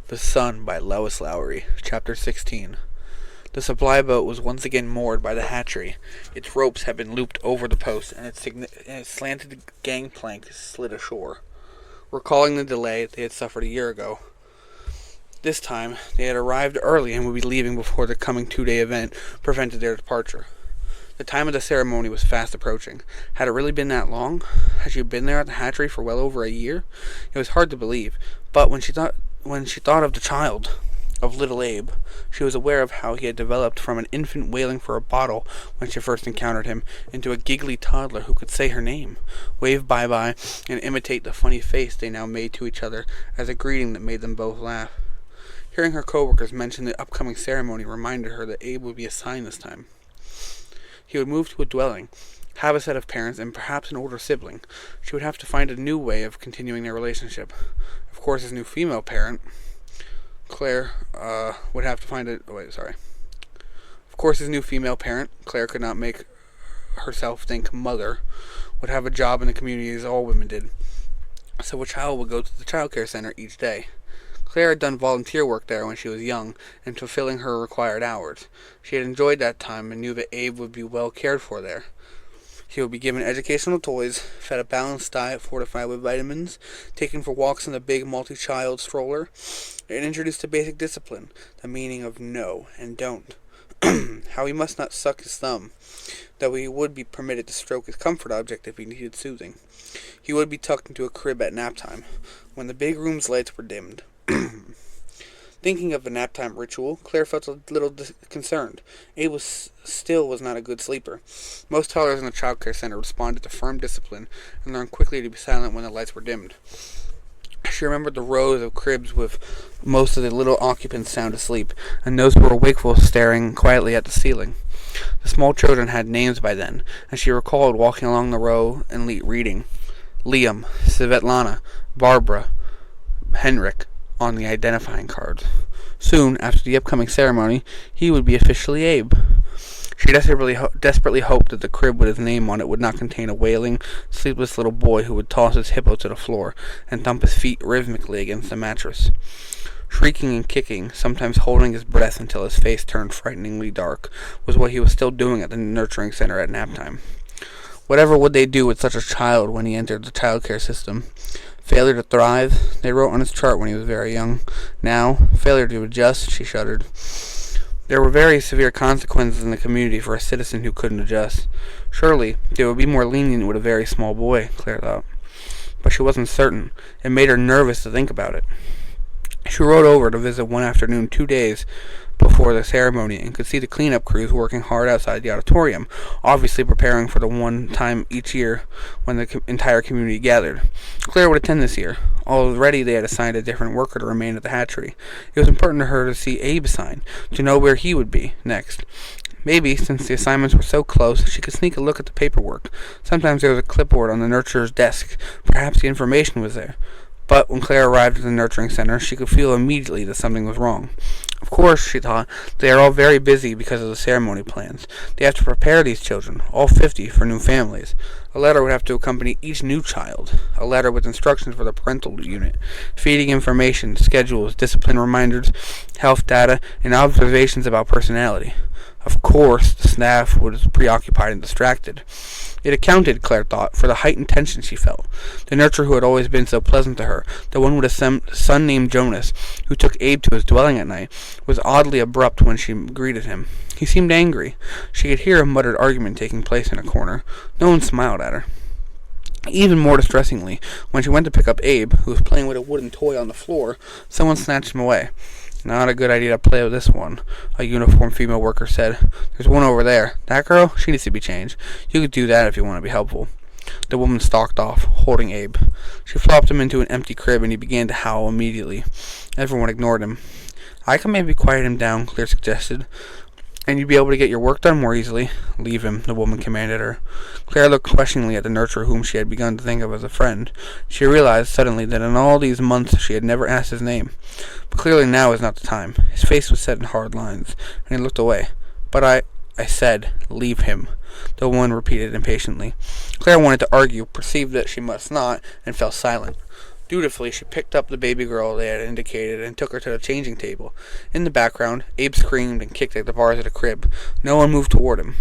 The Sun by Lois Lowry, Chapter 16. The supply boat was once again moored by the hatchery. Its ropes had been looped over the post, and its slanted gangplank slid ashore. Recalling the delay they had suffered a year ago, this time they had arrived early and would be leaving before the coming two-day event prevented their departure. The time of the ceremony was fast approaching. Had it really been that long? Had she been there at the hatchery for well over a year? It was hard to believe, but when she thought of the child, of little Abe, she was aware of how he had developed from an infant wailing for a bottle when she first encountered him, into a giggly toddler who could say her name, wave bye-bye, and imitate the funny face they now made to each other as a greeting that made them both laugh. Hearing her co-workers mention the upcoming ceremony reminded her that Abe would be assigned this time. He would move to a dwelling, have a set of parents, and perhaps an older sibling. She would have to find a new way of continuing their relationship. Of course, his new female parent, Claire, would have to find a... Of course, his new female parent, Claire could not make herself think mother, would have a job in the community as all women did. So a child would go to the child care center each day. Claire had done volunteer work there when she was young and fulfilling her required hours. She had enjoyed that time and knew that Abe would be well cared for there. He would be given educational toys, fed a balanced diet fortified with vitamins, taken for walks in the big multi-child stroller, and introduced to basic discipline, the meaning of no and don't. How he must not suck his thumb, though he would be permitted to stroke his comfort object if he needed soothing. He would be tucked into a crib at nap time, when the big room's lights were dimmed. Thinking of the nap-time ritual, Claire felt a little concerned. Abe was not a good sleeper. Most toddlers in the child care center responded to firm discipline and learned quickly to be silent when the lights were dimmed. She remembered the rows of cribs with most of the little occupants sound asleep, and those who were wakeful staring quietly at the ceiling. The small children had names by then, and she recalled walking along the row and reading Liam, Svetlana, Barbara, Henrik on the identifying cards. Soon, after the upcoming ceremony, he would be officially Abe. She desperately hoped that the crib with his name on it would not contain a wailing, sleepless little boy who would toss his hippo to the floor and thump his feet rhythmically against the mattress. Shrieking and kicking, sometimes holding his breath until his face turned frighteningly dark, was what he was still doing at the nurturing center at nap time. Whatever would they do with such a child when he entered the child care system? Failure to thrive, they wrote on his chart when he was very young. Now, failure to adjust, she shuddered. There were very severe consequences in the community for a citizen who couldn't adjust. Surely, they would be more lenient with a very small boy, Claire thought. But she wasn't certain. It made her nervous to think about it. She rode over to visit one afternoon 2 days before the ceremony and could see the cleanup crews working hard outside the auditorium, obviously preparing for the one time each year when the entire community gathered. Claire would attend this year. Already they had assigned a different worker to remain at the hatchery. It was important to her to see Abe sign, to know where he would be next. Maybe, since the assignments were so close, she could sneak a look at the paperwork. Sometimes there was a clipboard on the nurturer's desk. Perhaps the information was there. But when Claire arrived at the nurturing center, she could feel immediately that something was wrong. Of course, she thought, they are all very busy because of the ceremony plans. They have to prepare these children, all 50, for new families. A letter would have to accompany each new child. A letter with instructions for the parental unit, feeding information, schedules, discipline reminders, health data, and observations about personality. Of course, the staff was preoccupied and distracted. It accounted, Claire thought, for the heightened tension she felt. The nurturer who had always been so pleasant to her, the one with a son named Jonas, who took Abe to his dwelling at night, was oddly abrupt when she greeted him. He seemed angry. She could hear a muttered argument taking place in a corner. No one smiled at her. Even more distressingly, when she went to pick up Abe, who was playing with a wooden toy on the floor, someone snatched him away. Not a good idea to play with this one, a uniformed female worker said. There's one over there. That girl? She needs to be changed. You could do that if you want to be helpful. The woman stalked off, holding Abe. She flopped him into an empty crib and he began to howl immediately. Everyone ignored him. I can maybe quiet him down, Claire suggested. And you'd be able to get your work done more easily. Leave him, the woman commanded her. Claire looked questioningly at the nurturer whom she had begun to think of as a friend. She realized suddenly that in all these months she had never asked his name. But clearly now was not the time. His face was set in hard lines, and he looked away. But I said, leave him, the woman repeated impatiently. Claire wanted to argue, perceived that she must not, and fell silent. Dutifully, she picked up the baby girl they had indicated and took her to the changing table. In the background, Abe screamed and kicked at the bars of the crib. No one moved toward him.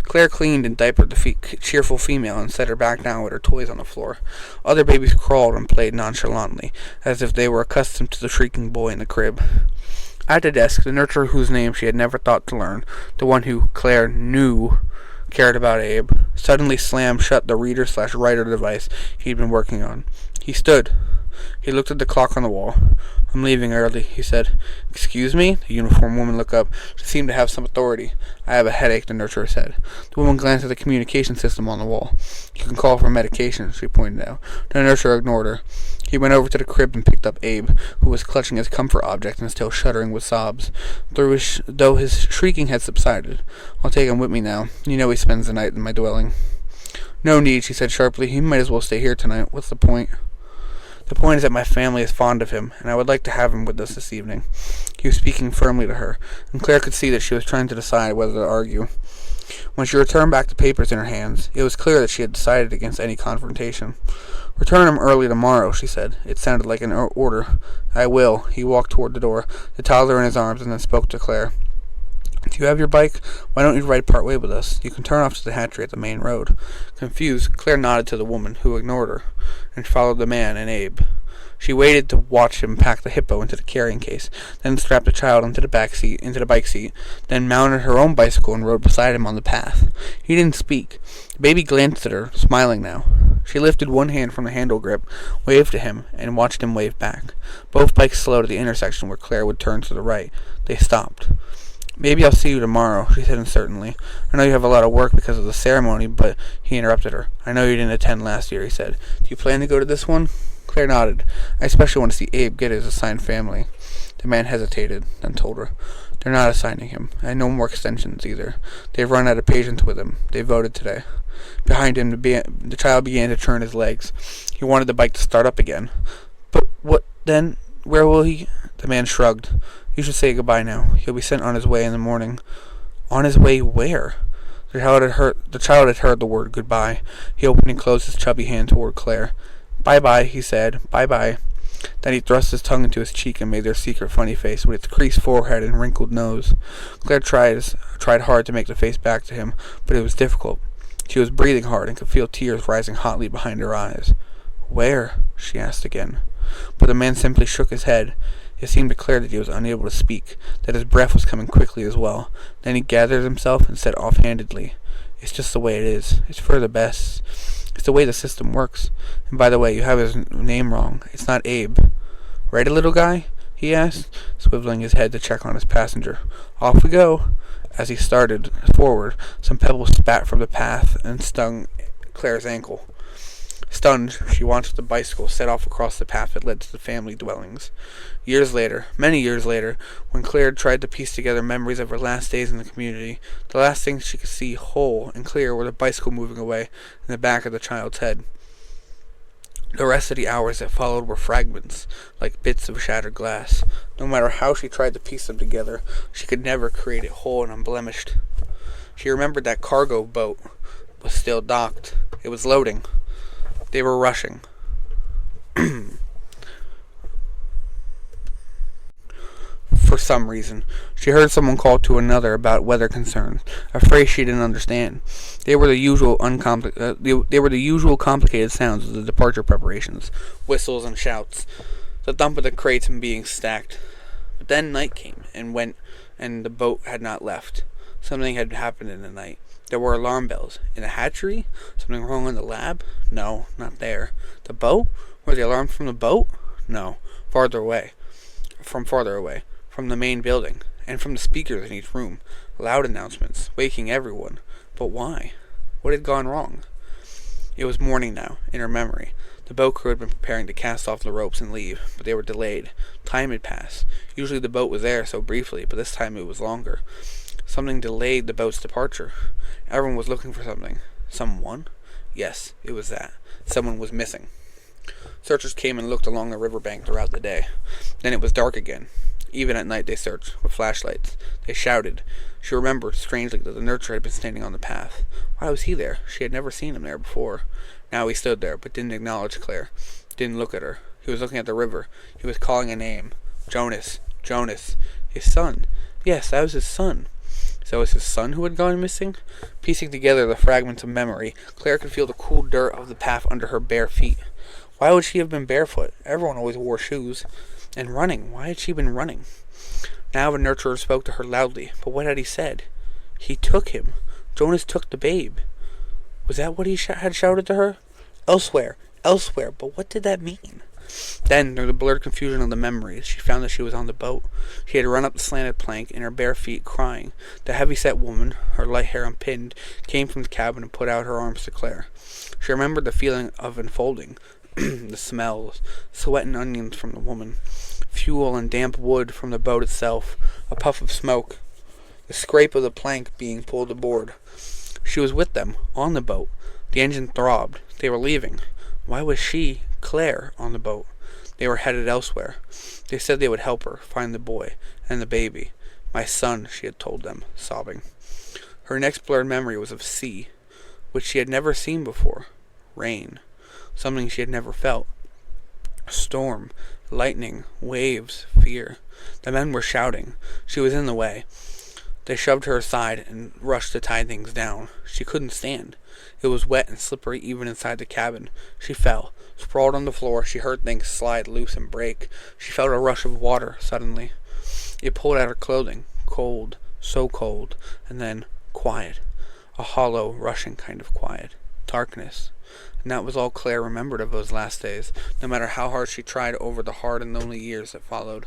Claire cleaned and diapered the cheerful female and set her back down with her toys on the floor. Other babies crawled and played nonchalantly, as if they were accustomed to the shrieking boy in the crib. At the desk, the nurturer whose name she had never thought to learn, the one who, Claire knew, cared about Abe, suddenly slammed shut the reader/writer device he'd been working on. He stood. He looked at the clock on the wall. "I'm leaving early," he said. "Excuse me?" The uniformed woman looked up. She seemed to have some authority. "I have a headache," the nurturer said. The woman glanced at the communication system on the wall. "You can call for medication," she pointed out. The nurturer ignored her. He went over to the crib and picked up Abe, who was clutching his comfort object and still shuddering with sobs, though his shrieking had subsided. "I'll take him with me now. You know he spends the night in my dwelling." "No need," she said sharply. "He might as well stay here tonight. What's the point?" "The point is that my family is fond of him, and I would like to have him with us this evening." He was speaking firmly to her, and Claire could see that she was trying to decide whether to argue. When she returned back the papers in her hands, it was clear that she had decided against any confrontation. "Return him early tomorrow," she said. It sounded like an order. "I will." He walked toward the door, the toddler in his arms, and then spoke to Claire. "Do you have your bike? Why don't you ride part way with us? You can turn off to the hatchery at the main road." Confused, Claire nodded to the woman, who ignored her, and followed the man and Abe. She waited to watch him pack the hippo into the carrying case, then strapped the child into the bike seat, then mounted her own bicycle and rode beside him on the path. He didn't speak. The baby glanced at her, smiling now. She lifted one hand from the handle grip, waved to him, and watched him wave back. Both bikes slowed at the intersection where Claire would turn to the right. They stopped. "Maybe I'll see you tomorrow," she said uncertainly. "I know you have a lot of work because of the ceremony, but—" He interrupted her. "I know you didn't attend last year," he said. "Do you plan to go to this one?" Claire nodded. "I especially want to see Abe get his assigned family." The man hesitated, then told her. "They're not assigning him, and no more extensions either. They've run out of patience with him. They voted today." Behind him, the child began to turn his legs. He wanted the bike to start up again. "But what, then? Where will he—" The man shrugged. "You should say goodbye now. He'll be sent on his way in the morning." "On his way where?" The child had heard the word goodbye. He opened and closed his chubby hand toward Claire. "Bye-bye," he said. "Bye-bye." Then he thrust his tongue into his cheek and made their secret funny face with its creased forehead and wrinkled nose. Claire tried hard to make the face back to him, but it was difficult. She was breathing hard and could feel tears rising hotly behind her eyes. "Where?" she asked again. But the man simply shook his head. It seemed to Claire that he was unable to speak, that his breath was coming quickly as well. Then he gathered himself and said offhandedly, "It's just the way it is. It's for the best. It's the way the system works. And by the way, you have his name wrong. It's not Abe." "Right, a little guy?" he asked, swiveling his head to check on his passenger. "Off we go." As he started forward, some pebbles spat from the path and stung Claire's ankle. Stunned, she watched the bicycle set off across the path that led to the family dwellings. Years later, many years later, when Claire tried to piece together memories of her last days in the community, the last things she could see whole and clear were the bicycle moving away in the back of the child's head. The rest of the hours that followed were fragments, like bits of shattered glass. No matter how she tried to piece them together, she could never create it whole and unblemished. She remembered that cargo boat was still docked. It was loading. They were rushing. For some reason, she heard someone call to another about weather concerns, a phrase she didn't understand. They were the usual complicated sounds of the departure preparations, whistles and shouts, the thump of the crates being stacked. But then night came and went, and the boat had not left. Something had happened in the night. There were alarm bells. In the hatchery? Something wrong in the lab? No, not there. The boat? Were the alarms from the boat? No, farther away. From the main building, and from the speakers in each room. Loud announcements, waking everyone. But why? What had gone wrong? It was morning now, in her memory. The boat crew had been preparing to cast off the ropes and leave, but they were delayed. Time had passed. Usually the boat was there so briefly, but this time it was longer. Something delayed the boat's departure. Everyone was looking for something. Someone? Yes, it was that. Someone was missing. Searchers came and looked along the riverbank throughout the day. Then it was dark again. Even at night they searched, with flashlights. They shouted. She remembered, strangely, that the nurturer had been standing on the path. Why was he there? She had never seen him there before. Now he stood there, but didn't acknowledge Claire. Didn't look at her. He was looking at the river. He was calling a name. Jonas. Jonas. His son. Yes, that was his son. So it was his son who had gone missing? Piecing together the fragments of memory, Claire could feel the cool dirt of the path under her bare feet. Why would she have been barefoot? Everyone always wore shoes. And running. Why had she been running? Now the nurturer spoke to her loudly. But what had he said? He took him. Jonas took the babe. Was that what he had shouted to her? Elsewhere. Elsewhere. But what did that mean? Then, through the blurred confusion of the memories, she found that she was on the boat. She had run up the slanted plank in her bare feet, crying. The heavy-set woman, her light hair unpinned, came from the cabin and put out her arms to Claire. She remembered the feeling of enfolding, the smells, sweat and onions from the woman, fuel and damp wood from the boat itself, a puff of smoke, the scrape of the plank being pulled aboard. She was with them, on the boat. The engine throbbed. They were leaving. Why was she, Claire, on the boat? They were headed elsewhere. They said they would help her find the boy and the baby. My son, she had told them, sobbing. Her next blurred memory was of sea, which she had never seen before. Rain. Something she had never felt. Storm, lightning, waves, fear. The men were shouting. She was in the way. They shoved her aside and rushed to tie things down. She couldn't stand. It was wet and slippery even inside the cabin. She fell. Sprawled on the floor, she heard things slide loose and break. She felt a rush of water suddenly. It pulled at her clothing. Cold. So cold. And then quiet. A hollow, rushing kind of quiet. Darkness. And that was all Claire remembered of those last days, no matter how hard she tried over the hard and lonely years that followed.